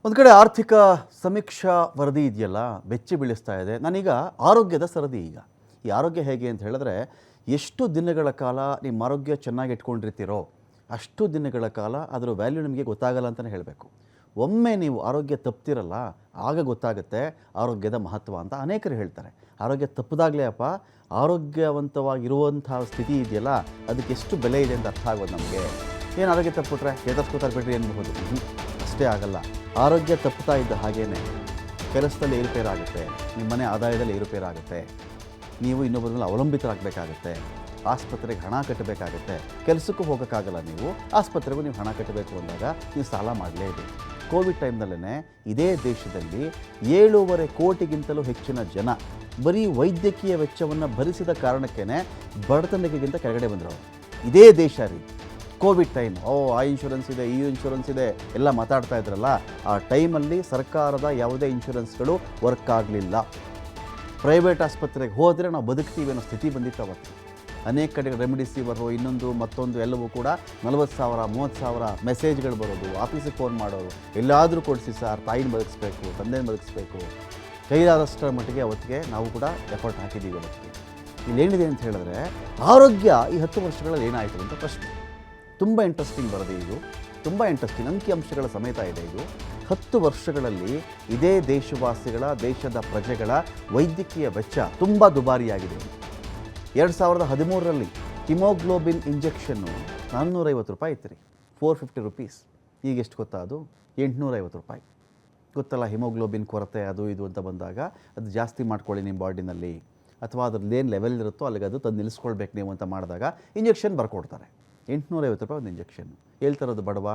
ಒಂದು ಕಡೆ ಆರ್ಥಿಕ ಸಮೀಕ್ಷಾ ವರದಿ ಇದೆಯಲ್ಲ, ಬೆಚ್ಚಿ ಬೀಳಿಸ್ತಾ ಇದೆ. ನಾನೀಗ ಆರೋಗ್ಯದ ಸರದಿ. ಈ ಆರೋಗ್ಯ ಹೇಗೆ ಅಂತ ಹೇಳಿದ್ರೆ, ಎಷ್ಟು ದಿನಗಳ ಕಾಲ ನಿಮ್ಮ ಆರೋಗ್ಯ ಚೆನ್ನಾಗಿ ಇಟ್ಕೊಂಡಿರ್ತೀರೋ ಅಷ್ಟು ದಿನಗಳ ಕಾಲ ಅದರ ವ್ಯಾಲ್ಯೂ ನಿಮಗೆ ಗೊತ್ತಾಗಲ್ಲ ಅಂತಲೇ ಹೇಳಬೇಕು. ಒಮ್ಮೆ ನೀವು ಆರೋಗ್ಯ ತಪ್ತಿರಲ್ಲ, ಆಗ ಗೊತ್ತಾಗುತ್ತೆ ಆರೋಗ್ಯದ ಮಹತ್ವ ಅಂತ ಅನೇಕರು ಹೇಳ್ತಾರೆ. ಆರೋಗ್ಯ ತಪ್ಪದಾಗಲೇ ಆರೋಗ್ಯವಂತವಾಗಿರುವಂಥ ಸ್ಥಿತಿ ಇದೆಯಲ್ಲ, ಅದಕ್ಕೆ ಎಷ್ಟು ಬೆಲೆ ಇದೆ ಅಂತ ಅರ್ಥ ಆಗೋದು ನಮಗೆ. ಏನು ಆರೋಗ್ಯ ತಪ್ಪಿಟ್ರೆ ಚೇತರಿಸ್ಕೋತಾರೆ ಬಿಡ್ರಿ ಅನ್ಬಹುದು, ಅಷ್ಟೇ ಆಗಲ್ಲ. ಆರೋಗ್ಯ ತಪ್ಪುತ್ತಾ ಇದ್ದ ಹಾಗೇ ಕೆಲಸದಲ್ಲಿ ಏರುಪೇರಾಗುತ್ತೆ, ನಿಮ್ಮ ಮನೆ ಆದಾಯದಲ್ಲಿ ಏರುಪೇರಾಗುತ್ತೆ, ನೀವು ಇನ್ನೊಬ್ಬರ ಮೇಲೆ ಅವಲಂಬಿತರಾಗಬೇಕಾಗುತ್ತೆ, ಆಸ್ಪತ್ರೆಗೆ ಹಣ ಕಟ್ಟಬೇಕಾಗುತ್ತೆ, ಕೆಲಸಕ್ಕೂ ಹೋಗೋಕ್ಕಾಗಲ್ಲ. ನೀವು ಆಸ್ಪತ್ರೆಗೂ ನೀವು ಹಣ ಕಟ್ಟಬೇಕು ಅಂದಾಗ ನೀವು ಸಾಲ ಮಾಡಲೇಬೇಕು. ಕೋವಿಡ್ ಟೈಮ್ನಲ್ಲೇ ಇದೇ ದೇಶದಲ್ಲಿ 7.5 ಕೋಟಿಗಿಂತಲೂ ಹೆಚ್ಚಿನ ಜನ ಬರೀ ವೈದ್ಯಕೀಯ ವೆಚ್ಚವನ್ನು ಭರಿಸಿದ ಕಾರಣಕ್ಕೇ ಬಡತನಕ್ಕಿಂತ ಕೆಳಗಡೆ ಬಂದರು. ಇದೇ ದೇಶ ರೀ. ಕೋವಿಡ್ ಟೈಮ್, ಆ ಇನ್ಶೂರೆನ್ಸ್ ಇದೆ, ಈ ಇನ್ಶೂರೆನ್ಸ್ ಇದೆ ಎಲ್ಲ ಮಾತಾಡ್ತಾ ಇದ್ರಲ್ಲ, ಆ ಟೈಮಲ್ಲಿ ಸರ್ಕಾರದ ಯಾವುದೇ ಇನ್ಶೂರೆನ್ಸ್ಗಳು ವರ್ಕ್ ಆಗಲಿಲ್ಲ. ಪ್ರೈವೇಟ್ ಆಸ್ಪತ್ರೆಗೆ ಹೋದರೆ ನಾವು ಬದುಕ್ತೀವಿ ಅನ್ನೋ ಸ್ಥಿತಿ ಬಂದಿತ್ತು ಅವತ್ತು. ಅನೇಕ ಕಡೆ ರೆಮಿಡಿಸಿವರು, ಇನ್ನೊಂದು ಮತ್ತೊಂದು ಎಲ್ಲವೂ ಕೂಡ 40,000 30,000 ಮೆಸೇಜ್ಗಳು ಬರೋದು, ಆಫೀಸಿಗೆ ಫೋನ್ ಮಾಡೋರು, ಎಲ್ಲಾದರೂ ಕೊಡಿಸಿ ಸರ್, ತಾಯಿನ ಬದುಕಿಸ್ಬೇಕು, ತಂದೆನ ಬದುಕಿಸ್ಬೇಕು. ಕೈಲಾದಷ್ಟರ ಮಟ್ಟಿಗೆ ಅವತ್ತಿಗೆ ನಾವು ಕೂಡ ಎಫರ್ಟ್ ಹಾಕಿದ್ದೀವಿ. ಅವತ್ತಿಗೆ ಇಲ್ಲೇನಿದೆ ಅಂತ ಹೇಳಿದ್ರೆ, ಆರೋಗ್ಯ ಈ 10 ವರ್ಷಗಳಲ್ಲಿ ಏನಾಯಿತು ಅಂತ ಪ್ರಶ್ನೆ. ತುಂಬ ಇಂಟ್ರೆಸ್ಟಿಂಗ್ ವರದಿ ಇದು, ತುಂಬ ಇಂಟ್ರೆಸ್ಟಿಂಗ್ ಅಂಕಿಅಂಶಗಳ ಸಮೇತ ಇದೆ ಇದು. 10 ವರ್ಷಗಳಲ್ಲಿ ಇದೇ ದೇಶದ ಪ್ರಜೆಗಳ ವೈದ್ಯಕೀಯ ವೆಚ್ಚ ತುಂಬ ದುಬಾರಿಯಾಗಿದೆ. 2013ರಲ್ಲಿ ಹಿಮೋಗ್ಲೋಬಿನ್ ಇಂಜೆಕ್ಷನ್ನು 450 ರೂಪಾಯಿ ಇತ್ತು ರೀ, 450 ರುಪೀಸ್. ಈಗ ಎಷ್ಟು ಗೊತ್ತಾ, ಅದು 850 ರೂಪಾಯಿ. ಗೊತ್ತಲ್ಲ, ಹಿಮೋಗ್ಲೋಬಿನ್ ಕೊರತೆ ಅದು ಇದು ಅಂತ ಬಂದಾಗ ಅದು ಜಾಸ್ತಿ ಮಾಡ್ಕೊಳ್ಳಿ ನಿಮ್ಮ ಬಾಡಿನಲ್ಲಿ, ಅಥವಾ ಅದ್ರದ್ದು ಏನು ಲೆವೆಲ್ ಇರುತ್ತೋ ಅಲ್ಲಿಗೆ ಅದು ತಂದು ನಿಲ್ಲಿಸ್ಕೊಳ್ಬೇಕು ನೀವು ಅಂತ ಮಾಡಿದಾಗ ಇಂಜೆಕ್ಷನ್ ಬರ್ಕೊಡ್ತಾರೆ. 850 ರೂಪಾಯಿ ಒಂದು ಇಂಜೆಕ್ಷನ್ನು. ಎಲ್ಲಿ ತರೋದು ಬಡವ?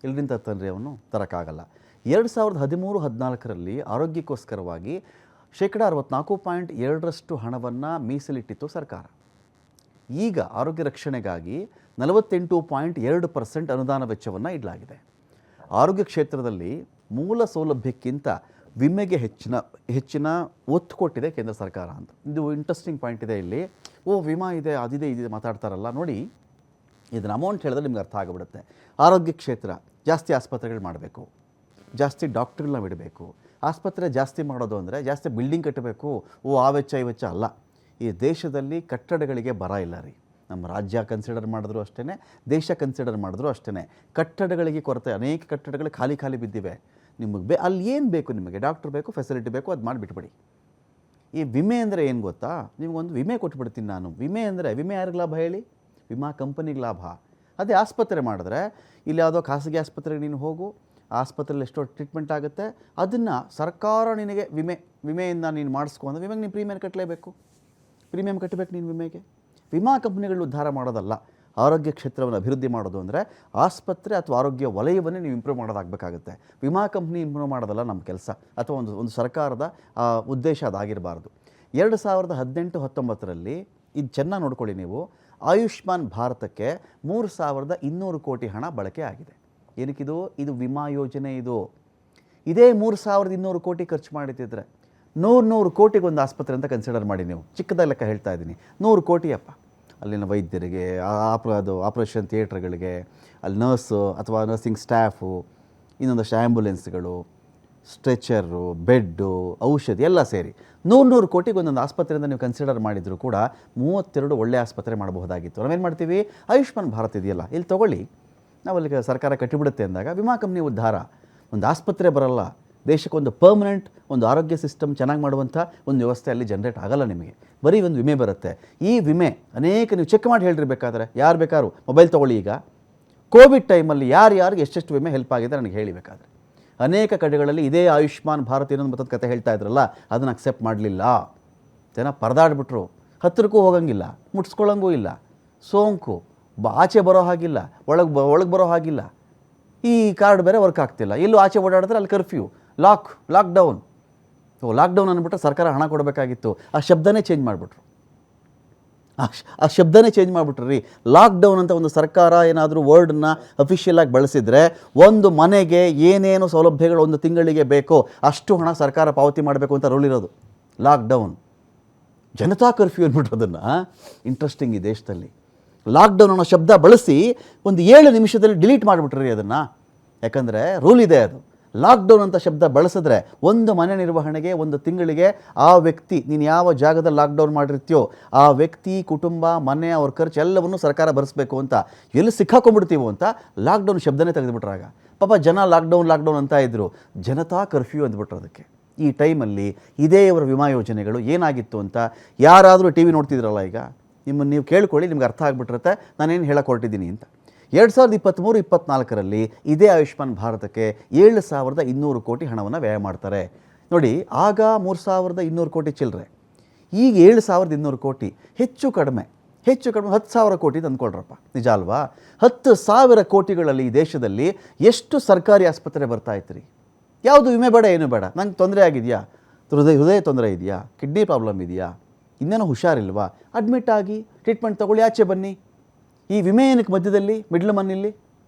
ಎಲ್ಲಿಂದ ತಂದರೆ ಅವನು ತರೋಕ್ಕಾಗಲ್ಲ. 2013-14ರಲ್ಲಿ ಆರೋಗ್ಯಕ್ಕೋಸ್ಕರವಾಗಿ 64.2% ಹಣವನ್ನು ಮೀಸಲಿಟ್ಟಿತ್ತು ಸರ್ಕಾರ. ಈಗ ಆರೋಗ್ಯ ರಕ್ಷಣೆಗಾಗಿ 48.2% ಅನುದಾನ ವೆಚ್ಚವನ್ನು ಇಡಲಾಗಿದೆ. ಆರೋಗ್ಯ ಕ್ಷೇತ್ರದಲ್ಲಿ ಮೂಲ ಸೌಲಭ್ಯಕ್ಕಿಂತ ವಿಮೆಗೆ ಹೆಚ್ಚಿನ ಒತ್ತು ಕೊಟ್ಟಿದೆ ಕೇಂದ್ರ ಸರ್ಕಾರ ಅಂತ. ಇದು ಇಂಟ್ರೆಸ್ಟಿಂಗ್ ಪಾಯಿಂಟ್ ಇದೆ ಇಲ್ಲಿ. ವಿಮಾ ಇದೆ, ಅದಿದೆ, ಇದಿದೆ ಮಾತಾಡ್ತಾರಲ್ಲ ನೋಡಿ, ಇದನ್ನ ಅಮೌಂಟ್ ಹೇಳಿದ್ರೆ ನಿಮ್ಗೆ ಅರ್ಥ ಆಗಿಬಿಡುತ್ತೆ. ಆರೋಗ್ಯ ಕ್ಷೇತ್ರ ಜಾಸ್ತಿ ಆಸ್ಪತ್ರೆಗಳು ಮಾಡಬೇಕು, ಜಾಸ್ತಿ ಡಾಕ್ಟ್ರುಗಳನ್ನ ಬಿಡಬೇಕು. ಆಸ್ಪತ್ರೆ ಜಾಸ್ತಿ ಮಾಡೋದು ಅಂದರೆ ಜಾಸ್ತಿ ಬಿಲ್ಡಿಂಗ್ ಕಟ್ಟಬೇಕು, ಆ ವೆಚ್ಚ ಈ ವೆಚ್ಚ ಅಲ್ಲ. ಈ ದೇಶದಲ್ಲಿ ಕಟ್ಟಡಗಳಿಗೆ ಬರ ಇಲ್ಲ ರೀ. ನಮ್ಮ ರಾಜ್ಯ ಕನ್ಸಿಡರ್ ಮಾಡಿದ್ರು ಅಷ್ಟೇ, ದೇಶ ಕನ್ಸಿಡರ್ ಮಾಡಿದ್ರು ಅಷ್ಟೇ. ಕಟ್ಟಡಗಳಿಗೆ ಕೊರತೆ, ಅನೇಕ ಕಟ್ಟಡಗಳು ಖಾಲಿ ಬಿದ್ದಿವೆ. ನಿಮಗೆ ಅಲ್ಲಿ ಏನು ಬೇಕು, ನಿಮಗೆ ಡಾಕ್ಟ್ರ್ ಬೇಕು, ಫೆಸಿಲಿಟಿ ಬೇಕು, ಅದು ಮಾಡಿಬಿಟ್ಬಿಡಿ. ಈ ವಿಮೆ ಅಂದರೆ ಏನು ಗೊತ್ತಾ? ನಿಮಗೊಂದು ವಿಮೆ ಕೊಟ್ಬಿಡ್ತೀನಿ ನಾನು. ವಿಮೆ ಅಂದರೆ, ವಿಮೆ ಯಾರಿಗೆ ಲಾಭ ಹೇಳಿ? ವಿಮಾ ಕಂಪನಿಗೆ ಲಾಭ. ಅದೇ ಆಸ್ಪತ್ರೆ ಮಾಡಿದ್ರೆ, ಇಲ್ಲಿ ಯಾವುದೋ ಖಾಸಗಿ ಆಸ್ಪತ್ರೆಗೆ ನೀನು ಹೋಗು, ಆಸ್ಪತ್ರೆಯಲ್ಲಿ ಎಷ್ಟೋ ಟ್ರೀಟ್ಮೆಂಟ್ ಆಗುತ್ತೆ, ಅದನ್ನು ಸರ್ಕಾರ ನಿನಗೆ ವಿಮೆಯಿಂದ ನೀನು ಮಾಡಿಸ್ಕೊಂಡು ವಿಮೆಗೆ ನೀನು ಪ್ರೀಮಿಯಂ ಕಟ್ಟಲೇಬೇಕು. ಪ್ರೀಮಿಯಂ ಕಟ್ಟಬೇಕು ನೀನು ವಿಮೆಗೆ. ವಿಮಾ ಕಂಪ್ನಿಗಳು ಉದ್ಧಾರ ಮಾಡೋದಲ್ಲ. ಆರೋಗ್ಯ ಕ್ಷೇತ್ರವನ್ನು ಅಭಿವೃದ್ಧಿ ಮಾಡೋದು ಅಂದರೆ ಆಸ್ಪತ್ರೆ ಅಥವಾ ಆರೋಗ್ಯ ವಲಯವನ್ನೇ ನೀವು ಇಂಪ್ರೂವ್ ಮಾಡೋದಾಗಬೇಕಾಗುತ್ತೆ. ವಿಮಾ ಕಂಪ್ನಿ ಇಂಪ್ರೂವ್ ಮಾಡೋದಲ್ಲ ನಮ್ಮ ಕೆಲಸ, ಅಥವಾ ಒಂದು ಸರ್ಕಾರದ ಉದ್ದೇಶ ಅದಾಗಿರಬಾರ್ದು. 2018-19ರಲ್ಲಿ ಇದು ಚೆನ್ನಾಗಿ ನೋಡ್ಕೊಳ್ಳಿ ನೀವು, ಆಯುಷ್ಮಾನ್ ಭಾರತಕ್ಕೆ 3,200 ಕೋಟಿ ಹಣ ಬಳಕೆ ಆಗಿದೆ. ಏನಕ್ಕಿದು? ಇದು ವಿಮಾ ಯೋಜನೆ. ಇದೇ 3,200 ಕೋಟಿ ಖರ್ಚು ಮಾಡಿದ್ದಿದ್ರೆ 100 ಕೋಟಿಗೊಂದು ಆಸ್ಪತ್ರೆ ಅಂತ ಕನ್ಸಿಡರ್ ಮಾಡಿ ನೀವು. ಚಿಕ್ಕದಾಗಿ ಲೆಕ್ಕ ಹೇಳ್ತಾ ಇದ್ದೀನಿ. 100 ಕೋಟಿಯಪ್ಪ. ಅಲ್ಲಿನ ವೈದ್ಯರಿಗೆ, ಆಪರೇಷನ್ ಥಿಯೇಟ್ರ್ಗಳಿಗೆ, ಅಲ್ಲಿ ನರ್ಸು ಅಥವಾ ನರ್ಸಿಂಗ್ ಸ್ಟಾಫು, ಇನ್ನೊಂದಷ್ಟು ಆ್ಯಂಬುಲೆನ್ಸ್ಗಳು, ಸ್ಟ್ರೆಚರು, ಬೆಡ್ಡು, ಔಷಧಿ ಎಲ್ಲ ಸೇರಿ 100 ಕೋಟಿಗೆ ಒಂದೊಂದು ಆಸ್ಪತ್ರೆಯಿಂದ ನೀವು ಕನ್ಸಿಡರ್ ಮಾಡಿದರೂ ಕೂಡ 32 ಒಳ್ಳೆ ಆಸ್ಪತ್ರೆ ಮಾಡಬಹುದಾಗಿತ್ತು. ನಾವೇನು ಮಾಡ್ತೀವಿ? ಆಯುಷ್ಮಾನ್ ಭಾರತ್ ಇದೆಯಲ್ಲ, ಇಲ್ಲಿ ತೊಗೊಳ್ಳಿ, ನಾವಲ್ಲಿಗೆ ಸರ್ಕಾರ ಕಟ್ಟಿಬಿಡುತ್ತೆ ಅಂದಾಗ ವಿಮಾ ಕಂಪ್ನಿ ಉದ್ಧಾರ. ಒಂದು ಆಸ್ಪತ್ರೆ ಬರಲ್ಲ, ದೇಶಕ್ಕೊಂದು ಪರ್ಮನೆಂಟ್ ಒಂದು ಆರೋಗ್ಯ ಸಿಸ್ಟಮ್ ಚೆನ್ನಾಗಿ ಮಾಡುವಂಥ ಒಂದು ವ್ಯವಸ್ಥೆ ಅಲ್ಲಿ ಜನ್ರೇಟ್ ಆಗಲ್ಲ ನಿಮಗೆ. ಬರೀ ಒಂದು ವಿಮೆ ಬರುತ್ತೆ. ಈ ವಿಮೆ ಅನೇಕ ನೀವು ಚೆಕ್ ಮಾಡಿ ಹೇಳಿರ್ಬೇಕಾದ್ರೆ, ಯಾರು ಬೇಕಾದ್ರೂ ಮೊಬೈಲ್ ತೊಗೊಳ್ಳಿ. ಈಗ ಕೋವಿಡ್ ಟೈಮಲ್ಲಿ ಯಾರಿಗೆ ಎಷ್ಟೆಷ್ಟು ವಿಮೆ ಹೆಲ್ಪ್ ಆಗಿದೆ ನನಗೆ ಹೇಳಿಬೇಕಾದ್ರೆ, ಅನೇಕ ಕಡೆಗಳಲ್ಲಿ ಇದೇ ಆಯುಷ್ಮಾನ್ ಭಾರತ್ ಇನ್ನೊಂದು ಮತ್ತೊಂದು ಕತೆ ಹೇಳ್ತಾ ಇದ್ರಲ್ಲ, ಅದನ್ನು ಅಕ್ಸೆಪ್ಟ್ ಮಾಡಲಿಲ್ಲ. ಜನ ಪರದಾಡ್ಬಿಟ್ರು. ಹತ್ತಿರಕ್ಕೂ ಹೋಗಂಗಿಲ್ಲ, ಮುಟ್ಸ್ಕೊಳ್ಳೋಂಗೂ ಇಲ್ಲ, ಸೋಂಕು ಆಚೆ ಬರೋ ಹಾಗಿಲ್ಲ, ಒಳಗೆ ಬರೋ ಹಾಗಿಲ್ಲ. ಈ ಕಾರ್ಡ್ ಬೇರೆ ವರ್ಕ್ ಆಗ್ತಿಲ್ಲ. ಎಲ್ಲೂ ಆಚೆ ಓಡಾಡಿದ್ರೆ ಅಲ್ಲಿ ಕರ್ಫ್ಯೂ, ಲಾಕ್ಡೌನ್. ಲಾಕ್ಡೌನ್ ಅಂದ್ಬಿಟ್ಟು ಸರ್ಕಾರ ಹಣ ಕೊಡಬೇಕಾಗಿತ್ತು. ಆ ಶಬ್ದನೇ ಚೇಂಜ್ ಮಾಡಿಬಿಟ್ರು. ರೀ. ಲಾಕ್ಡೌನ್ ಅಂತ ಒಂದು ಸರ್ಕಾರ ಏನಾದರೂ ವರ್ಡನ್ನ ಅಫಿಷಿಯಲಾಗಿ ಬಳಸಿದರೆ, ಒಂದು ಮನೆಗೆ ಏನೇನು ಸೌಲಭ್ಯಗಳು ಒಂದು ತಿಂಗಳಿಗೆ ಬೇಕೋ ಅಷ್ಟು ಹಣ ಸರ್ಕಾರ ಪಾವತಿ ಮಾಡಬೇಕು ಅಂತ ರೂಲ್ ಇರೋದು. ಲಾಕ್ಡೌನ್, ಜನತಾ ಕರ್ಫ್ಯೂ ಅಂದ್ಬಿಟ್ರು ಅದನ್ನು. ಇಂಟ್ರೆಸ್ಟಿಂಗ್ ಈ ದೇಶದಲ್ಲಿ. ಲಾಕ್ಡೌನ್ ಅನ್ನೋ ಶಬ್ದ ಬಳಸಿ ಒಂದು 7 ನಿಮಿಷದಲ್ಲಿ ಡಿಲೀಟ್ ಮಾಡಿಬಿಟ್ರಿ ಅದನ್ನು. ಯಾಕಂದರೆ ರೂಲ್ ಇದೆ ಅದು. ಲಾಕ್ಡೌನ್ ಅಂತ ಶಬ್ದ ಬಳಸಿದ್ರೆ ಒಂದು ಮನೆ ನಿರ್ವಹಣೆಗೆ ಒಂದು ತಿಂಗಳಿಗೆ ಆ ವ್ಯಕ್ತಿ ನೀನು ಯಾವ ಜಾಗದಲ್ಲಿ ಲಾಕ್ಡೌನ್ ಮಾಡಿರ್ತೀಯೋ ಆ ವ್ಯಕ್ತಿ ಕುಟುಂಬ ಮನೆ ಅವ್ರ ಖರ್ಚು ಎಲ್ಲವನ್ನೂ ಸರ್ಕಾರ ಭರಿಸಬೇಕು ಅಂತ ಎಲ್ಲಿ ಸಿಕ್ಕಾಕೊಂಡ್ಬಿಡ್ತೀವೋ ಅಂತ ಲಾಕ್ಡೌನ್ ಶಬ್ದನೇ ತೆಗೆದುಬಿಟ್ರಾಗ. ಪಾಪ ಜನ ಲಾಕ್ಡೌನ್ ಅಂತ ಇದ್ದರು, ಜನತಾ ಕರ್ಫ್ಯೂ ಅಂದ್ಬಿಟ್ರು ಅದಕ್ಕೆ. ಈ ಟೈಮಲ್ಲಿ ಇದೇ ಇವರ ವಿಮಾ ಯೋಜನೆಗಳು ಏನಾಗಿತ್ತು ಅಂತ ಯಾರಾದರೂ ಟಿ ವಿ ನೋಡ್ತಿದ್ರಲ್ಲ ಈಗ, ನಿಮ್ಮನ್ನು ನೀವು ಕೇಳ್ಕೊಳ್ಳಿ, ನಿಮ್ಗೆ ಅರ್ಥ ಆಗಿಬಿಟ್ಟಿರುತ್ತೆ ನಾನೇನು ಹೇಳಕ್ಕೆ ಹೊರಟಿದ್ದೀನಿ ಅಂತ. 2023-24ರಲ್ಲಿ ಇದೇ ಆಯುಷ್ಮಾನ್ ಭಾರತಕ್ಕೆ 7,200 ಕೋಟಿ ಹಣವನ್ನು ವ್ಯಯ ಮಾಡ್ತಾರೆ ನೋಡಿ. ಆಗ 3,200 ಕೋಟಿ ಚಿಲ್ಲರೆ, ಈಗ 7,200 ಕೋಟಿ. ಹೆಚ್ಚು ಕಡಿಮೆ 10,000 ಕೋಟಿ ತಂದ್ಕೊಳ್ರಪ್ಪ, ನಿಜ ಅಲ್ವಾ? 10,000 ಕೋಟಿಗಳಲ್ಲಿ ಈ ದೇಶದಲ್ಲಿ ಎಷ್ಟು ಸರ್ಕಾರಿ ಆಸ್ಪತ್ರೆ ಬರ್ತಾ ಇತ್ತು? ಯಾವುದು ವಿಮೆ ಬೇಡ, ಏನು ಬೇಡ. ನಂಗೆ ತೊಂದರೆ ಆಗಿದೆಯಾ, ಹೃದಯ ತೊಂದರೆ ಇದೆಯಾ, ಕಿಡ್ನಿ ಪ್ರಾಬ್ಲಮ್ ಇದೆಯಾ, ಇನ್ನೇನೋ ಹುಷಾರಿಲ್ವಾ, ಅಡ್ಮಿಟ್ ಆಗಿ ಟ್ರೀಟ್ಮೆಂಟ್ ತೊಗೊಳ್ಳಿ, ಆಚೆ ಬನ್ನಿ. ಈ ವಿಮೆ ಏನಕ್ಕೆ ಮಧ್ಯದಲ್ಲಿ ಮಿಡ್ಲ್ ಮನ್ನಿಲ್ಲಿ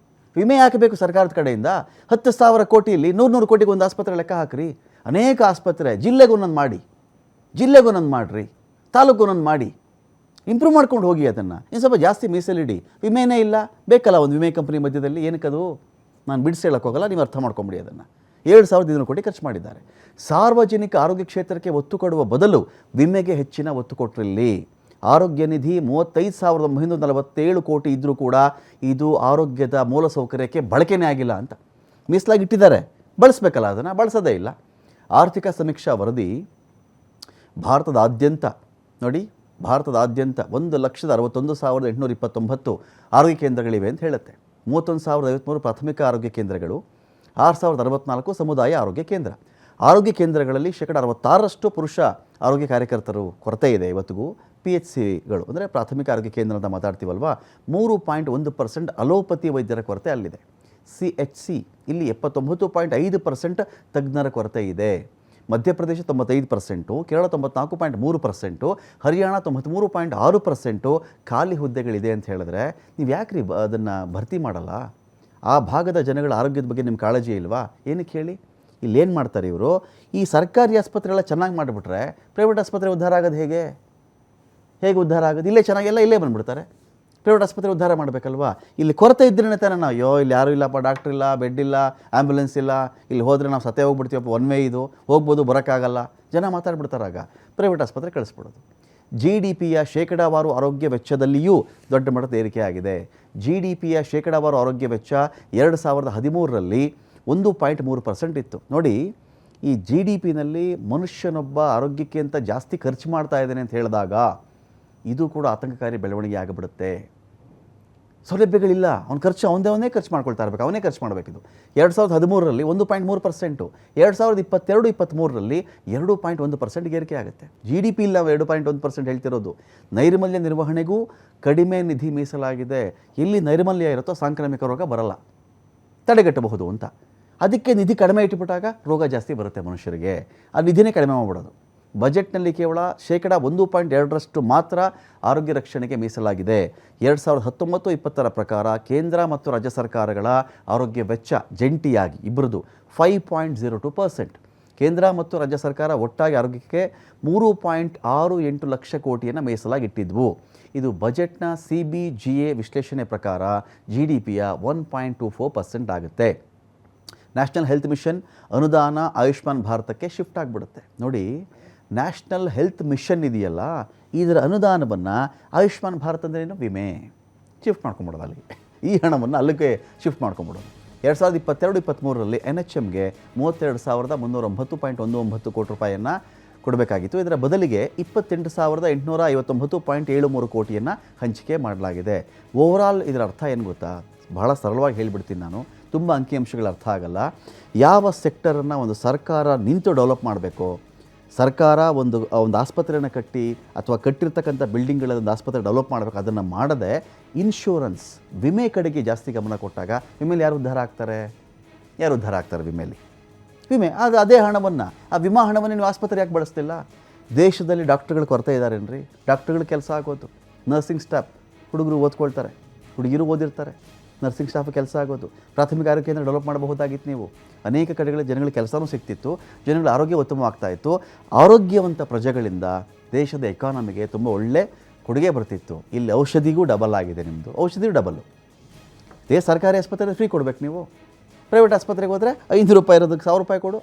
ವಿಮೆ ಯಾಕೆ ಬೇಕು ಸರ್ಕಾರದ ಕಡೆಯಿಂದ? 10,000 ಕೋಟಿಯಲ್ಲಿ 100 ಕೋಟಿಗೆ ಒಂದು ಆಸ್ಪತ್ರೆ ಲೆಕ್ಕ ಹಾಕ್ರಿ. ಅನೇಕ ಆಸ್ಪತ್ರೆ ಜಿಲ್ಲೆಗೊಂದೊಂದು ಮಾಡಿರಿ, ತಾಲೂಕೊಂದೊಂದು ಮಾಡಿ, ಇಂಪ್ರೂವ್ ಮಾಡ್ಕೊಂಡು ಹೋಗಿ. ಅದನ್ನು ಇನ್ನು ಸ್ವಲ್ಪ ಜಾಸ್ತಿ ಮೀಸಲಿಡಿ. ವಿಮೆನೇ ಇಲ್ಲ, ಬೇಕಲ್ಲ ಒಂದು ವಿಮೆ ಕಂಪ್ನಿ ಮಧ್ಯದಲ್ಲಿ. ಏನಕ್ಕದು ನಾನು ಬಿಡಿಸಿ ಹೇಳೋಕ್ಕೋಗಲ್ಲ, ನೀವು ಅರ್ಥ ಮಾಡ್ಕೊಂಬಿಡಿ. ಅದನ್ನು 7,200 ಕೋಟಿ ಖರ್ಚು ಮಾಡಿದ್ದಾರೆ. ಸಾರ್ವಜನಿಕ ಆರೋಗ್ಯ ಕ್ಷೇತ್ರಕ್ಕೆ ಒತ್ತು ಕೊಡುವ ಬದಲು ವಿಮೆಗೆ ಹೆಚ್ಚಿನ ಒತ್ತು ಕೊಟ್ಟರಿಲ್ಲಿ. ಆರೋಗ್ಯ ನಿಧಿ 35,347 ಕೋಟಿ ಇದ್ದರೂ ಕೂಡ ಇದು ಆರೋಗ್ಯದ ಮೂಲಸೌಕರ್ಯಕ್ಕೆ ಬಳಕೆನೇ ಆಗಿಲ್ಲ ಅಂತ ಮೀಸಲಾಗಿ ಇಟ್ಟಿದ್ದಾರೆ. ಬಳಸಬೇಕಲ್ಲ, ಅದನ್ನು ಬಳಸೋದೇ ಇಲ್ಲ. ಆರ್ಥಿಕ ಸಮೀಕ್ಷಾ ವರದಿ ಭಾರತದಾದ್ಯಂತ 1,61,829 ಆರೋಗ್ಯ ಕೇಂದ್ರಗಳಿವೆ ಅಂತ ಹೇಳುತ್ತೆ. 31,053 ಪ್ರಾಥಮಿಕ ಆರೋಗ್ಯ ಕೇಂದ್ರಗಳು, 6,064 ಸಮುದಾಯ ಆರೋಗ್ಯ ಕೇಂದ್ರ. ಆರೋಗ್ಯ ಕೇಂದ್ರಗಳಲ್ಲಿ 66% ಪುರುಷ ಆರೋಗ್ಯ ಕಾರ್ಯಕರ್ತರು ಕೊರತೆ ಇದೆ ಇವತ್ತಿಗೂ. PHCಗಳು ಅಂದರೆ ಪ್ರಾಥಮಿಕ ಆರೋಗ್ಯ ಕೇಂದ್ರ ಅಂತ ಮಾತಾಡ್ತೀವಲ್ವಾ, 3.1% ಅಲೋಪತಿ ವೈದ್ಯರ ಕೊರತೆ ಅಲ್ಲಿದೆ. CHC ಇಲ್ಲಿ 79.5% ತಜ್ಞರ ಕೊರತೆ ಇದೆ. ಮಧ್ಯಪ್ರದೇಶ 95%, ಕೇರಳ 94.3%, ಹರಿಯಾಣ 93.6% ಖಾಲಿ ಹುದ್ದೆಗಳಿದೆ ಅಂತ ಹೇಳಿದ್ರೆ ನೀವು ಯಾಕ್ರಿ ಅದನ್ನು ಭರ್ತಿ ಮಾಡಲ್ಲ? ಆ ಭಾಗದ ಜನಗಳ ಆರೋಗ್ಯದ ಬಗ್ಗೆ ನಿಮ್ಮ ಕಾಳಜಿ ಇಲ್ವಾ? ಏನಕ್ಕೆ ಹೇಳಿ? ಇಲ್ಲೇನು ಮಾಡ್ತಾರೆ ಇವರು? ಈ ಸರ್ಕಾರಿ ಆಸ್ಪತ್ರೆಲ್ಲ ಚೆನ್ನಾಗಿ ಮಾಡಿಬಿಟ್ರೆ ಪ್ರೈವೇಟ್ ಆಸ್ಪತ್ರೆ ಉದ್ಧಾರ ಆಗೋದು ಹೇಗೆ ಉದ್ಧಾರ ಆಗೋದು? ಇಲ್ಲೇ ಚೆನ್ನಾಗೆಲ್ಲ ಇಲ್ಲೇ ಬಂದುಬಿಡ್ತಾರೆ. ಪ್ರೈವೇಟ್ ಆಸ್ಪತ್ರೆ ಉದ್ಧಾರ ಮಾಡಬೇಕಲ್ವಾ? ಇಲ್ಲಿ ಕೊರತೆ ಇದ್ದರೆ ತಾನೇ ನಾವು ಇಲ್ಲಿ ಯಾರೂ ಇಲ್ಲಪ್ಪ, ಡಾಕ್ಟ್ರ್ ಇಲ್ಲ, ಬೆಡ್ ಇಲ್ಲ, ಆ್ಯಂಬುಲೆನ್ಸ್ ಇಲ್ಲ, ಇಲ್ಲಿ ಹೋದರೆ ನಾವು ಸತ್ತೇ ಹೋಗ್ಬಿಡ್ತೀವಪ್ಪ, ಒನ್ ವೇ ಇದು, ಹೋಗ್ಬೋದು ಬರೋಕ್ಕಾಗಲ್ಲ, ಜನ ಮಾತಾಡ್ಬಿಡ್ತಾರಾಗ. ಪ್ರೈವೇಟ್ ಆಸ್ಪತ್ರೆ ಕಳಿಸ್ಬಿಡೋದು. GDPಯ ಶೇಕಡಾವಾರು ಆರೋಗ್ಯ ವೆಚ್ಚದಲ್ಲಿಯೂ ದೊಡ್ಡ ಮಟ್ಟದ ಏರಿಕೆ ಆಗಿದೆ. GDPಯ ಶೇಕಡಾವಾರು ಆರೋಗ್ಯ ವೆಚ್ಚ 2013ರಲ್ಲಿ 1.3% ಇತ್ತು ನೋಡಿ. ಈ GDPನಲ್ಲಿ ಮನುಷ್ಯನೊಬ್ಬ ಆರೋಗ್ಯಕ್ಕೆ ಅಂತ ಜಾಸ್ತಿ ಖರ್ಚು ಮಾಡ್ತಾ ಇದ್ದಾನೆ ಅಂತ ಹೇಳಿದಾಗ ಇದು ಕೂಡ ಆತಂಕಕಾರಿ ಬೆಳವಣಿಗೆ ಆಗಿಬಿಡುತ್ತೆ. ಸೌಲಭ್ಯಗಳಿಲ್ಲ, ಅವ್ನ ಖರ್ಚು ಅವನೇ ಖರ್ಚು ಮಾಡ್ಕೊಳ್ತಾ ಇರಬೇಕು, ಅವನೇ ಖರ್ಚು ಮಾಡಬೇಕಿದು. 2013ರಲ್ಲಿ 1.3%, 2022-23ರಲ್ಲಿ 2.1% ಏರಿಕೆ ಆಗುತ್ತೆ. GDP ಇಲ್ಲ 2.1% ಹೇಳ್ತಿರೋದು. ನೈರ್ಮಲ್ಯ ನಿರ್ವಹಣೆಗೂ ಕಡಿಮೆ ನಿಧಿ ಮೀಸಲಾಗಿದೆ. ಎಲ್ಲಿ ನೈರ್ಮಲ್ಯ ಇರುತ್ತೋ ಸಾಂಕ್ರಾಮಿಕ ರೋಗ ಬರಲ್ಲ, ತಡೆಗಟ್ಟಬಹುದು ಅಂತ. ಅದಕ್ಕೆ ನಿಧಿ ಕಡಿಮೆ ಇಟ್ಟುಬಿಟ್ಟಾಗ ರೋಗ ಜಾಸ್ತಿ ಬರುತ್ತೆ ಮನುಷ್ಯರಿಗೆ. ಆ ನಿಧಿನೇ ಕಡಿಮೆ ಮಾಡಿಬಿಡೋದು. ಬಜೆಟ್ನಲ್ಲಿ ಕೇವಲ 1.2% ಮಾತ್ರ ಆರೋಗ್ಯ ರಕ್ಷಣೆಗೆ ಮೀಸಲಾಗಿದೆ. 2019-20 ಪ್ರಕಾರ ಕೇಂದ್ರ ಮತ್ತು ರಾಜ್ಯ ಸರ್ಕಾರಗಳ ಆರೋಗ್ಯ ವೆಚ್ಚ ಜಂಟಿಯಾಗಿ ಇಬ್ಬರದು 5.02%. ಕೇಂದ್ರ ಮತ್ತು ರಾಜ್ಯ ಸರ್ಕಾರ ಒಟ್ಟಾಗಿ ಆರೋಗ್ಯಕ್ಕೆ 3.68 ಲಕ್ಷ ಕೋಟಿಯನ್ನು ಮೀಸಲಾಗಿಟ್ಟಿದ್ವು. ಇದು ಬಜೆಟ್ನ CBGA ವಿಶ್ಲೇಷಣೆ ಪ್ರಕಾರ GDPಯ 1.24% ಆಗುತ್ತೆ. ನ್ಯಾಷನಲ್ ಹೆಲ್ತ್ ಮಿಷನ್ ಅನುದಾನ ಆಯುಷ್ಮಾನ್ ಭಾರತಕ್ಕೆ ಶಿಫ್ಟ್ ಆಗಿಬಿಡುತ್ತೆ ನೋಡಿ. ನ್ಯಾಷನಲ್ ಹೆಲ್ತ್ ಮಿಷನ್ ಇದೆಯಲ್ಲ, ಇದರ ಅನುದಾನವನ್ನು ಆಯುಷ್ಮಾನ್ ಭಾರತ ಅಂದ್ರೇನು ವಿಮೆ ಶಿಫ್ಟ್ ಮಾಡ್ಕೊಂಬಿಡೋದು ಅಲ್ಲಿಗೆ. ಈ ಹಣವನ್ನು ಅಲ್ಲಿಗೆ ಶಿಫ್ಟ್ ಮಾಡ್ಕೊಂಬಿಡೋದು. 2022-23ರಲ್ಲಿ NHMಗೆ 32,309.19 ಕೋಟಿ ರೂಪಾಯಿಯನ್ನು ಕೊಡಬೇಕಾಗಿತ್ತು. ಇದರ ಬದಲಿಗೆ 28,859.73 ಕೋಟಿಯನ್ನು ಹಂಚಿಕೆ ಮಾಡಲಾಗಿದೆ. ಓವರಾಲ್ ಇದರ ಅರ್ಥ ಏನು ಗೊತ್ತಾ? ಬಹಳ ಸರಳವಾಗಿ ಹೇಳಿಬಿಡ್ತೀನಿ ನಾನು, ತುಂಬ ಅಂಕಿಅಂಶಗಳ ಅರ್ಥ ಆಗಲ್ಲ. ಯಾವ ಸೆಕ್ಟರನ್ನು ಒಂದು ಸರ್ಕಾರ ನಿಂತು ಡೆವಲಪ್ ಮಾಡಬೇಕು, ಸರ್ಕಾರ ಒಂದು ಆಸ್ಪತ್ರೆಯನ್ನು ಕಟ್ಟಿ ಅಥವಾ ಕಟ್ಟಿರ್ತಕ್ಕಂಥ ಬಿಲ್ಡಿಂಗ್ಗಳ ಒಂದು ಆಸ್ಪತ್ರೆ ಡೆವಲಪ್ ಮಾಡಬೇಕು, ಅದನ್ನು ಮಾಡದೆ ಇನ್ಶೂರೆನ್ಸ್ ವಿಮೆ ಕಡೆಗೆ ಜಾಸ್ತಿ ಗಮನ ಕೊಟ್ಟಾಗ ವಿಮೆಯಲ್ಲಿ ಯಾರು ಉದ್ಧಾರ ಆಗ್ತಾರೆ? ವಿಮೆ ಅದೇ ಹಣವನ್ನು, ಆ ವಿಮಾ ಹಣವನ್ನು ನೀವು ಆಸ್ಪತ್ರೆ ಯಾಕೆ ಬಳಸ್ತಿಲ್ಲ? ದೇಶದಲ್ಲಿ ಡಾಕ್ಟ್ರುಗಳ ಕೊರತೆ ಇದ್ದಾರೇನ್ರಿ? ಡಾಕ್ಟ್ರುಗಳ ಕೆಲಸ ಆಗೋದು, ನರ್ಸಿಂಗ್ ಸ್ಟಾಫ್, ಹುಡುಗರು ಓದ್ಕೊಳ್ತಾರೆ, ಹುಡುಗಿರು ಓದಿರ್ತಾರೆ, ನರ್ಸಿಂಗ್ ಸ್ಟಾಫ್ ಕೆಲಸ ಆಗೋದು. ಪ್ರಾಥಮಿಕ ಆರೋಗ್ಯ ಕೇಂದ್ರ ಡೆವಲಪ್ ಮಾಡಬಹುದಾಗಿತ್ತು ನೀವು. ಅನೇಕ ಕಡೆಗಳ ಜನಗಳಿಗೆ ಕೆಲಸನೂ ಸಿಗ್ತಿತ್ತು, ಜನಗಳ ಆರೋಗ್ಯ ಉತ್ತಮವಾಗ್ತಾಯಿತ್ತು. ಆರೋಗ್ಯವಂತ ಪ್ರಜೆಗಳಿಂದ ದೇಶದ ಎಕಾನಮಿಗೆ ತುಂಬ ಒಳ್ಳೆ ಕೊಡುಗೆ ಬರ್ತಿತ್ತು. ಇಲ್ಲಿ ಔಷಧಿಗೂ ಡಬಲ್ ಆಗಿದೆ ನಿಮ್ಮದು, ಔಷಧಿಗೂ ಡಬಲ್ಲು. ಸರ್ಕಾರಿ ಆಸ್ಪತ್ರೆ ಫ್ರೀ ಕೊಡಬೇಕು ನೀವು. ಪ್ರೈವೇಟ್ ಆಸ್ಪತ್ರೆಗೆ ಹೋದರೆ 500 ರೂಪಾಯಿ ಇರೋದಕ್ಕೆ 1000 ರೂಪಾಯಿ ಕೊಡು,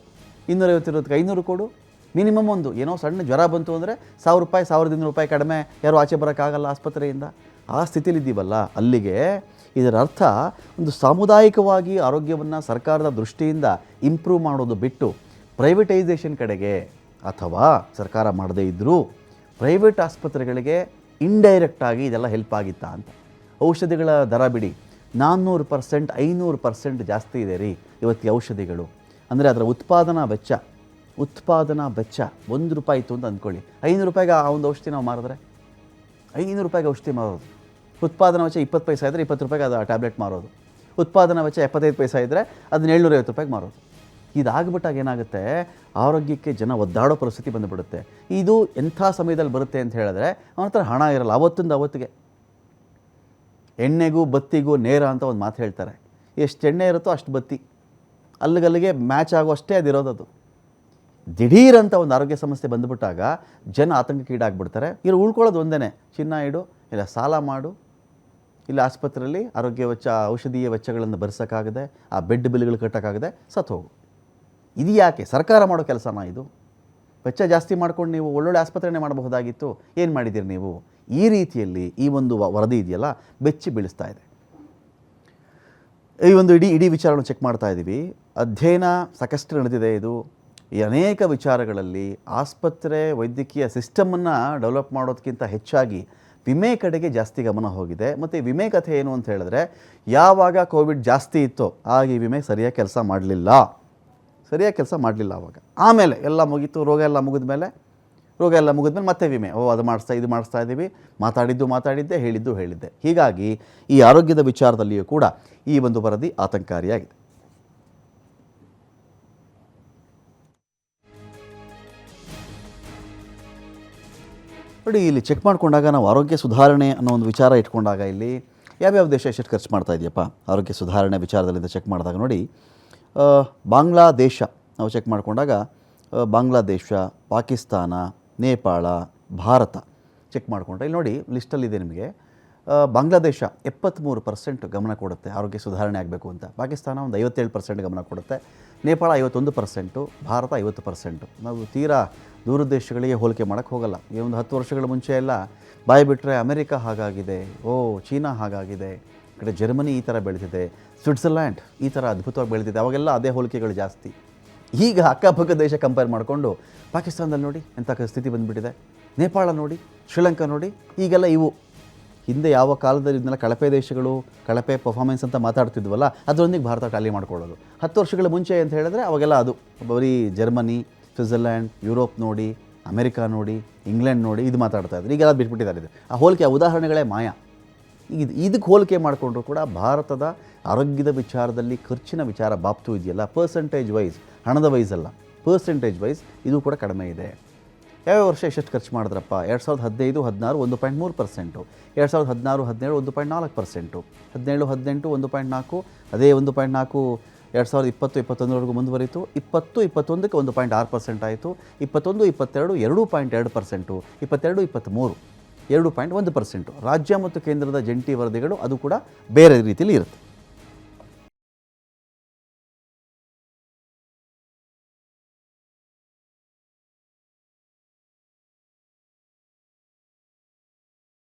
250 ಇರೋದಕ್ಕೆ 500 ಕೊಡು. ಮಿನಿಮಮ್ ಒಂದು ಏನೋ ಸಣ್ಣ ಜ್ವರ ಬಂತು ಅಂದರೆ 1000 ರೂಪಾಯಿ 1200 ರೂಪಾಯಿ ಕಡಿಮೆ ಯಾರೂ ಆಚೆ ಬರೋಕ್ಕಾಗಲ್ಲ ಆಸ್ಪತ್ರೆಯಿಂದ. ಆ ಸ್ಥಿತಿಲಿದ್ದೀವಲ್ಲ, ಅಲ್ಲಿಗೆ ಇದರ ಅರ್ಥ ಒಂದು ಸಾಮುದಾಯಿಕವಾಗಿ ಆರೋಗ್ಯವನ್ನು ಸರ್ಕಾರದ ದೃಷ್ಟಿಯಿಂದ ಇಂಪ್ರೂವ್ ಮಾಡೋದು ಬಿಟ್ಟು ಪ್ರೈವೇಟೈಸೇಷನ್ ಕಡೆಗೆ, ಅಥವಾ ಸರ್ಕಾರ ಮಾಡದೇ ಇದ್ದರೂ ಪ್ರೈವೇಟ್ ಆಸ್ಪತ್ರೆಗಳಿಗೆ ಇಂಡೈರೆಕ್ಟಾಗಿ ಇದೆಲ್ಲ ಹೆಲ್ಪ್ ಆಗಿತ್ತಾ ಅಂತ. ಔಷಧಿಗಳ ದರ ಬಿಡಿ, 400% 500% ಜಾಸ್ತಿ ಇದೆ ರೀ ಇವತ್ತು ಔಷಧಿಗಳು. ಅಂದರೆ ಅದರ ಉತ್ಪಾದನಾ ವೆಚ್ಚ ₹1 ಇತ್ತು ಅಂತ ಅಂದ್ಕೊಳ್ಳಿ. 500 ರೂಪಾಯಿಗೆ ಆ ಒಂದು ಔಷಧಿ ನಾವು ಮಾರಿದ್ರೆ 500 ರೂಪಾಯಿಗೆ ಔಷಧಿ ಮಾರೋದು. ಉತ್ಪಾದನಾ ವೆಚ್ಚ 20 ಪೈಸೆ ಇದ್ದರೆ 20 ರೂಪಾಯಿಗೆ ಅದು ಟ್ಯಾಬ್ಲೆಟ್ ಮಾರೋದು. ಉತ್ಪಾದನಾ ವೆಚ್ಚ 75 ಪೈಸೆ ಇದ್ದರೆ ಅದನ್ನ 750 ರೂಪಾಯಿಗೆ ಮಾರೋದು. ಇದಾಗ್ಬಿಟ್ಟಾಗ ಏನಾಗುತ್ತೆ, ಆರೋಗ್ಯಕ್ಕೆ ಜನ ಒದ್ದಾಡೋ ಪರಿಸ್ಥಿತಿ ಬಂದುಬಿಡುತ್ತೆ. ಇದು ಎಂಥ ಸಮಯದಲ್ಲಿ ಬರುತ್ತೆ ಅಂತ ಹೇಳಿದ್ರೆ ಅವನ ಹತ್ರ ಹಣ ಇರಲ್ಲ. ಅವತ್ತಿಂದ ಅವತ್ತಿಗೆ ಎಣ್ಣೆಗೂ ಬತ್ತಿಗೂ ನೇರ ಅಂತ ಒಂದು ಮಾತು ಹೇಳ್ತಾರೆ. ಎಷ್ಟು ಎಣ್ಣೆ ಇರುತ್ತೋ ಅಷ್ಟು ಬತ್ತಿ, ಅಲ್ಲಿಗಲ್ಲಿಗೆ ಮ್ಯಾಚ್ ಆಗೋ ಅಷ್ಟೇ ಅದಿರೋದದು. ದಿಢೀರಂತ ಒಂದು ಆರೋಗ್ಯ ಸಮಸ್ಯೆ ಬಂದುಬಿಟ್ಟಾಗ ಜನ ಆತಂಕಕ್ಕೀಡಾಗ್ಬಿಡ್ತಾರೆ. ಇವರು ಉಳ್ಕೊಳ್ಳೋದು ಒಂದೇ, ಚಿನ್ನ ಇಡು, ಇಲ್ಲ ಸಾಲ ಮಾಡು, ಇಲ್ಲ ಆಸ್ಪತ್ರೆಯಲ್ಲಿ ಆರೋಗ್ಯ ವೆಚ್ಚ ಔಷಧೀಯ ವೆಚ್ಚಗಳನ್ನು ಭರಿಸೋಕ್ಕಾಗದೆ, ಆ ಬೆಡ್ ಬಿಲ್ಗಳು ಕಟ್ಟೋಕ್ಕಾಗದೆ ಸತ್ತು ಹೋಗು. ಇದು ಯಾಕೆ ಸರ್ಕಾರ ಮಾಡೋ ಕೆಲಸನ ಇದು? ವೆಚ್ಚ ಜಾಸ್ತಿ ಮಾಡ್ಕೊಂಡು ನೀವು ಒಳ್ಳೊಳ್ಳೆ ಆಸ್ಪತ್ರೆನೇ ಮಾಡಬಹುದಾಗಿತ್ತು, ಏನು ಮಾಡಿದ್ದೀರಿ ನೀವು? ಈ ರೀತಿಯಲ್ಲಿ ಈ ಒಂದು ವರದಿ ಇದೆಯಲ್ಲ ಬೆಚ್ಚಿ ಬೀಳಿಸ್ತಾ ಇದೆ. ಈ ಒಂದು ಇಡೀ ವಿಚಾರವನ್ನು ಚೆಕ್ ಮಾಡ್ತಾ ಇದ್ದೀವಿ. ಅಧ್ಯಯನ ಸಾಕಷ್ಟು ನಡೆದಿದೆ. ಇದು ಈ ಅನೇಕ ವಿಚಾರಗಳಲ್ಲಿ ಆಸ್ಪತ್ರೆ ವೈದ್ಯಕೀಯ ಸಿಸ್ಟಮನ್ನು ಡೆವಲಪ್ ಮಾಡೋದಕ್ಕಿಂತ ಹೆಚ್ಚಾಗಿ ವಿಮೆ ಕಡೆಗೆ ಜಾಸ್ತಿ ಗಮನ ಹೋಗಿದೆ. ಮತ್ತು ವಿಮೆ ಕಥೆ ಏನು ಅಂತ ಹೇಳಿದ್ರೆ, ಯಾವಾಗ ಕೋವಿಡ್ ಜಾಸ್ತಿ ಇತ್ತೋ ಆಗ ಈ ವಿಮೆ ಸರಿಯಾಗಿ ಕೆಲಸ ಮಾಡಲಿಲ್ಲ ಆವಾಗ. ಆಮೇಲೆ ಎಲ್ಲ ಮುಗೀತು, ರೋಗ ಎಲ್ಲ ಮುಗಿದ್ಮೇಲೆ ಮತ್ತೆ ವಿಮೆ, ಅದು ಇದು ಮಾಡಿಸ್ತಾ ಇದ್ದೀವಿ, ಮಾತಾಡಿದ್ದೆ, ಹೇಳಿದ್ದೆ. ಹೀಗಾಗಿ ಈ ಆರೋಗ್ಯದ ವಿಚಾರದಲ್ಲಿಯೂ ಕೂಡ ಈ ಒಂದು ವರದಿ ಆತಂಕಕಾರಿಯಾಗಿದೆ. ನೋಡಿ, ಇಲ್ಲಿ ಚೆಕ್ ಮಾಡಿಕೊಂಡಾಗ ನಾವು ಆರೋಗ್ಯ ಸುಧಾರಣೆ ಅನ್ನೋ ಒಂದು ವಿಚಾರ ಇಟ್ಕೊಂಡಾಗ ಇಲ್ಲಿ ಯಾವ್ಯಾವ ದೇಶ ಎಷ್ಟು ಖರ್ಚು ಮಾಡ್ತಾ ಇದೆಯಪ್ಪ ಆರೋಗ್ಯ ಸುಧಾರಣೆ ವಿಚಾರದಲ್ಲಿಂದ ಚೆಕ್ ಮಾಡಿದಾಗ ನೋಡಿ, ಬಾಂಗ್ಲಾದೇಶ ನಾವು ಚೆಕ್ ಮಾಡಿಕೊಂಡಾಗ ಬಾಂಗ್ಲಾದೇಶ, ಪಾಕಿಸ್ತಾನ, ನೇಪಾಳ, ಭಾರತ ಚೆಕ್ ಮಾಡಿಕೊಂಡ್ರೆ ಇಲ್ಲಿ ನೋಡಿ ಲಿಸ್ಟಲ್ಲಿದೆ ನಿಮಗೆ. ಬಾಂಗ್ಲಾದೇಶ 73% ಗಮನ ಕೊಡುತ್ತೆ ಆರೋಗ್ಯ ಸುಧಾರಣೆ ಆಗಬೇಕು ಅಂತ. ಪಾಕಿಸ್ತಾನ ಒಂದು 57% ಗಮನ ಕೊಡುತ್ತೆ. ನೇಪಾಳ 51%, ಭಾರತ 50%. ನಾವು ತೀರಾ ದೂರದ ದೇಶಗಳಿಗೆ ಹೋಲಿಕೆ ಮಾಡೋಕ್ಕೆ ಹೋಗಲ್ಲ. ಈ ಒಂದು 10 ವರ್ಷಗಳ ಮುಂಚೆ ಎಲ್ಲ ಬಾಯಿ ಬಿಟ್ಟರೆ ಅಮೆರಿಕ ಹಾಗಾಗಿದೆ, ಚೀನಾ ಹಾಗಾಗಿದೆ, ಈ ಕಡೆ ಜರ್ಮನಿ ಈ ಥರ ಬೆಳೆದಿದೆ, ಸ್ವಿಟ್ಜರ್ಲ್ಯಾಂಡ್ ಈ ಥರ ಅದ್ಭುತವಾಗಿ ಬೆಳೆದಿದೆ, ಅವಾಗೆಲ್ಲ ಅದೇ ಹೋಲಿಕೆಗಳು ಜಾಸ್ತಿ. ಈಗ ಅಕ್ಕಪಕ್ಕ ದೇಶ ಕಂಪೇರ್ ಮಾಡಿಕೊಂಡು ಪಾಕಿಸ್ತಾನದಲ್ಲಿ ನೋಡಿ ಎಂಥ ಸ್ಥಿತಿ ಬಂದುಬಿಟ್ಟಿದೆ, ನೇಪಾಳ ನೋಡಿ, ಶ್ರೀಲಂಕಾ ನೋಡಿ, ಈಗೆಲ್ಲ ಇವು. ಹಿಂದೆ ಯಾವ ಕಾಲದಲ್ಲಿ ಇದನ್ನೆಲ್ಲ ಕಳಪೆ ದೇಶಗಳು, ಕಳಪೆ ಪರ್ಫಾರ್ಮೆನ್ಸ್ ಅಂತ ಮಾತಾಡ್ತಿದ್ವಲ್ಲ, ಅದರೊಂದಿಗೆ ಭಾರತ ಟ್ಯಾಲಿ ಮಾಡ್ಕೊಳ್ಳೋದು. 10 ವರ್ಷಗಳ ಮುಂಚೆ ಅಂತ ಹೇಳಿದ್ರೆ ಅವಾಗೆಲ್ಲ ಅದು ಬರೀ ಜರ್ಮನಿ, ಸ್ವಿಟ್ಜರ್ಲ್ಯಾಂಡ್, ಯುರೋಪ್ ನೋಡಿ, ಅಮೆರಿಕ ನೋಡಿ, ಇಂಗ್ಲೆಂಡ್ ನೋಡಿ ಇದು ಮಾತಾಡ್ತಾ ಇದ್ರು. ಈಗೆಲ್ಲ ಬಿಟ್ಬಿಟ್ಟಿದ್ದಾರೆ. ಆ ಹೋಲಿಕೆ ಉದಾಹರಣೆಗಳೇ ಮಾಯ. ಇದಕ್ಕೆ ಹೋಲಿಕೆ ಮಾಡಿಕೊಂಡ್ರು ಕೂಡ ಭಾರತದ ಆರೋಗ್ಯದ ವಿಚಾರದಲ್ಲಿ ಖರ್ಚಿನ ವಿಚಾರ ಬಾಬ್ತು ಇದೆಯಲ್ಲ, ಪರ್ಸೆಂಟೇಜ್ ವೈಸ್, ಹಣದ ವೈಸ್ ಅಲ್ಲ, ಪರ್ಸೆಂಟೇಜ್ ವೈಸ್ ಇದು ಕೂಡ ಕಡಿಮೆ ಇದೆ. ಯಾವ ವರ್ಷ ಎಷ್ಟು ಖರ್ಚು ಮಾಡಿದ್ರಪ್ಪ? 2015-16 1.3%, 2016-17 1.4%, 17-18 1.4, ಅದೇ 1.4 2020-21ವರೆಗೂ ಮುಂದುವರಿತು. 20-21ಕ್ಕೆ 1.6% ಆಯಿತು. 21-22 2.2%, 22-23 2.1%. ರಾಜ್ಯ ಮತ್ತು ಕೇಂದ್ರದ ಜಂಟಿ ವರದಿಗಳು ಅದು ಕೂಡ ಬೇರೆ ರೀತಿಯಲ್ಲಿ ಇರುತ್ತೆ.